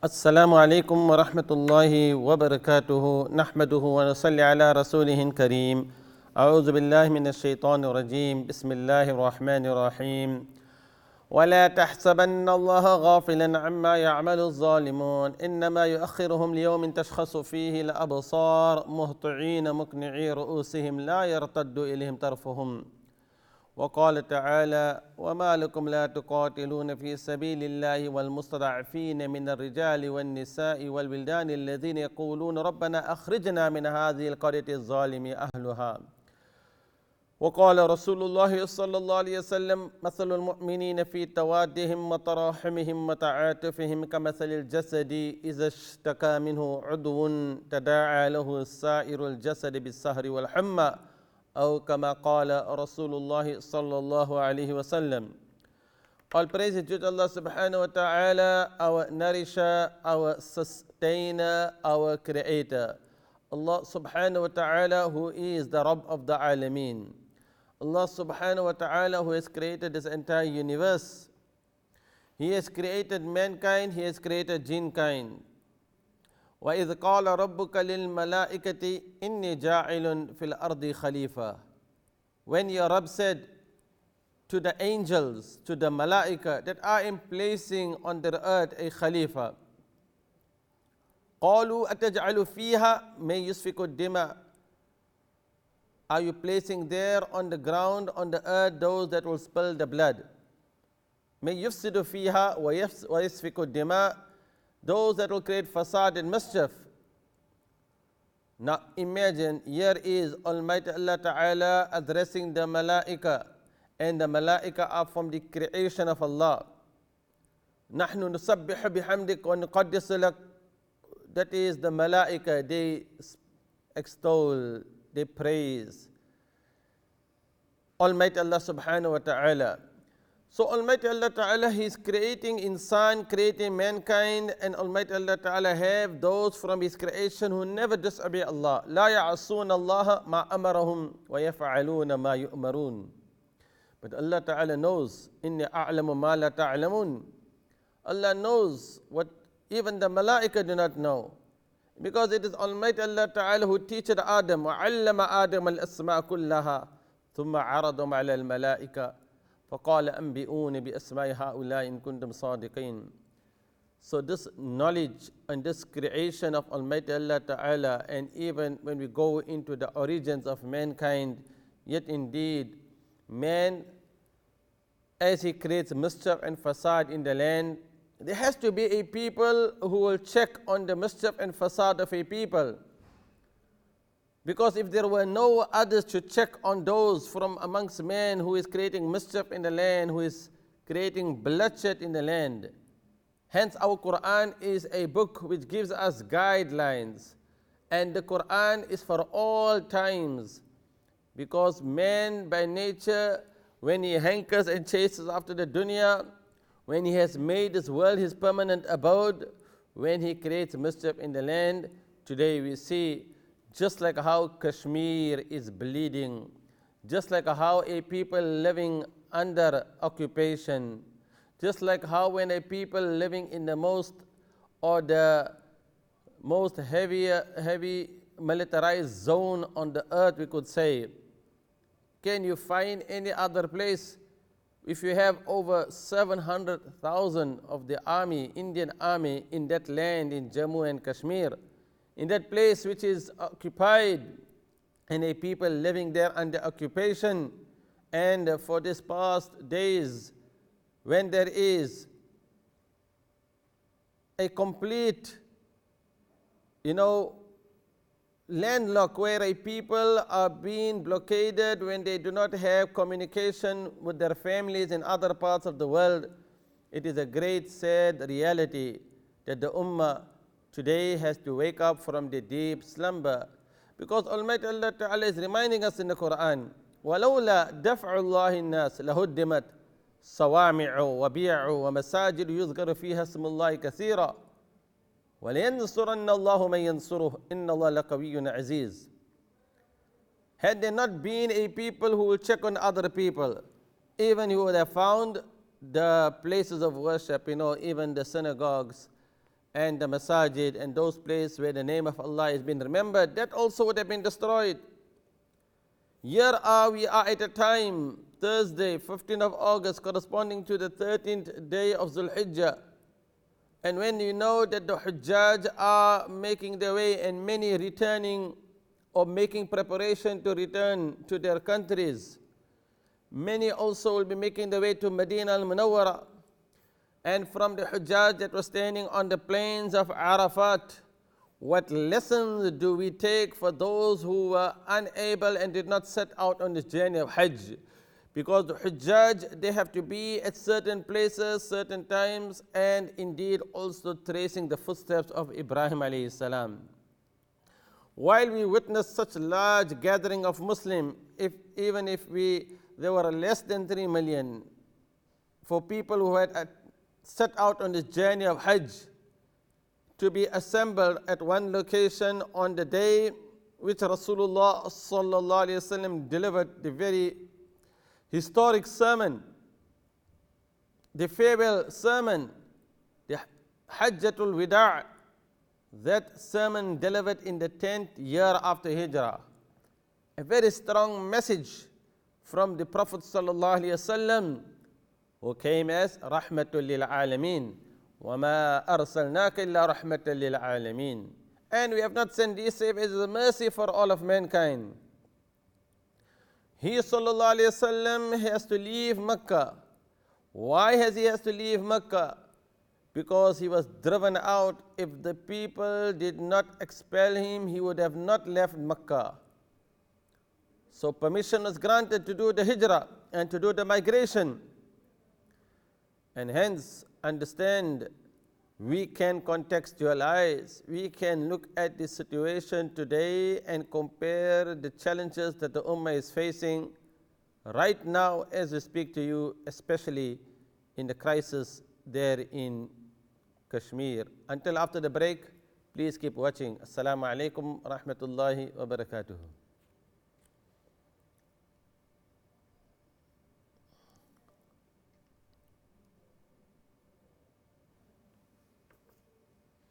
السلام عليكم ورحمة الله وبركاته نحمده ونصلي على رسوله الكريم أعوذ بالله من الشيطان الرجيم بسم الله الرحمن الرحيم ولا تحسبن الله غافلا عما يعمل الظالمون إنما يؤخرهم ليوم تشخص فيه الأبصار مهطعين مقنعي رؤوسهم لا يرتد إليهم طرفهم وقال تعالى وما لكم لا تقاتلون في سبيل الله والمستضعفين من الرجال والنساء والولدان الذين يقولون ربنا أخرجنا من هذه القرية الظالم أهلها وقال رسول الله صلى الله عليه وسلم مثل المؤمنين في توادهم وتراحمهم وتعاطفهم كمثل الجسد إذا اشتكى منه عضو تداعى له سائر الجسد بالسهر والحمى أو كما قال رسول الله صلى الله عليه وسلم. All praise is due to Allah subhanahu wa ta'ala, our nourisher, our sustainer, our creator. Allah subhanahu wa ta'ala who is the Rabb of the Alameen. Allah subhanahu wa ta'ala who has created this entire universe. He has created mankind, He has created jinkind. وَإِذْ قَالَ رَبُّكَ لِلْمَلَائِكَةِ إِنِّي جَاعِلٌ فِي الْأَرْضِ خَلِيفَةً. When your Rabb said to the angels, to the malaika, that I am placing on the earth a khalifa. قَالُوا أَتَجْعَلُ فِيهَا مَن يُسْفِكُ الدِّمَاءَ. Are you placing there on the ground, on the earth, those that will spill the blood? مَن يُفْسِدُ فِيهَا وَيَسْفِكُ الدِّمَاءَ. Those that will create fasad and mischief. Now imagine, here is Almighty Allah Ta'ala addressing the malaika, and the malaika are from the creation of Allah. نَحْنُ نُسَبِّحُ بِحَمْدِكَ وَنُقَدِّسُ لَكَ. That is the malaika, they extol, they praise Almighty Allah Subhanahu wa Ta'ala. So Almighty Allah Ta'ala, He is creating insan, creating mankind, and Almighty Allah Ta'ala have those from His creation who never disobey Allah. لا يعصون الله ما أمرهم ويفعلون ما يؤمرون. But Allah Ta'ala knows, إني أعلم ما لا تعلمون. Allah knows what even the malaika do not know. Because it is Almighty Allah Ta'ala who teaches Adam, وعلم آدم الأسماء كلها ثم عرضهم على الملائكة فَقَالَ أَنْبِئُونِ بِأَسْمَاءِ هَؤُلَاءِ إِن كُنتُمْ صَادِقِينَ. So this knowledge and this creation of Almighty Allah Ta'ala, and even when we go into the origins of mankind, yet indeed man, as he creates mischief and fasad in the land, there has to be a people who will check on the mischief and fasad of a people. Because if there were no others to check on those from amongst men who is creating mischief in the land, who is creating bloodshed in the land. Hence our Quran is a book which gives us guidelines. And the Quran is for all times. Because man by nature, when he hankers and chases after the dunya, when he has made this world his permanent abode, when he creates mischief in the land, today we see just like how Kashmir is bleeding, just like how a people living under occupation, just like how when a people living in the most heavy militarized zone on the earth, we could say, can you find any other place? If you have over 700,000 of the army, Indian army in that land in Jammu and Kashmir, in that place which is occupied, and a people living there under occupation, and for these past days, when there is a complete, landlock where a people are being blockaded when they do not have communication with their families in other parts of the world, it is a great sad reality that the Ummah today has to wake up from the deep slumber. Because Almighty Allah Ta'ala is reminding us in the Quran, وَلَوْلَا دَفْعُ اللَّهِ النَّاسِ لَهُدِّمَتْ صَوَامِعُ وَبِيعُ وَمَسَاجِدُ يُذْكَرُ فِيهَا اسْمُ اللَّهِ كَثِيرًا وَلَيَنْصُرَنَّ اللَّهُ مَنْ يَنْصُرُهُ إِنَّ اللَّهَ لَقَوِيٌّ عَزِيزٌ. Had there not been a people who will check on other people, even you would have found the places of worship, even the synagogues, and the masajid and those places where the name of Allah has been remembered, that also would have been destroyed. Here we are at a time, Thursday, 15th of August, corresponding to the 13th day of Zulhijjah. And when you know that the Hujjaj are making their way and many returning or making preparation to return to their countries, many also will be making their way to Medina al-Munawwara. And from the Hujjaj that were standing on the plains of Arafat, what lessons do we take for those who were unable and did not set out on this journey of Hajj? Because the Hujjaj, they have to be at certain places, certain times, and indeed also tracing the footsteps of Ibrahim alayhi salam. While we witness such large gathering of Muslims, even if there were less than 3 million, for people who had set out on this journey of Hajj, to be assembled at one location on the day which Rasulullah sallallahu alaihi wasallam delivered the very historic sermon, the farewell sermon, the Hajjatul Wida', that sermon delivered in the 10th year after Hijrah. A very strong message from the Prophet sallallahu alaihi wasallam, who came as Rahmatul lil Alameen. وَمَا أَرْسَلْنَاكَ إِلَّا رَحْمَةً لِلْعَالَمِينَ. And we have not sent thee save as a mercy for all of mankind. He sallallahu alayhi wasallam has to leave Mecca. Why has he to leave Mecca? Because he was driven out. If the people did not expel him, he would have not left Mecca. So permission was granted to do the hijrah and to do the migration. And hence, understand, we can contextualize, we can look at the situation today and compare the challenges that the Ummah is facing right now as we speak to you, especially in the crisis there in Kashmir. Until after the break, please keep watching. Assalamu alaikum wa rahmatullahi wa barakatuhu.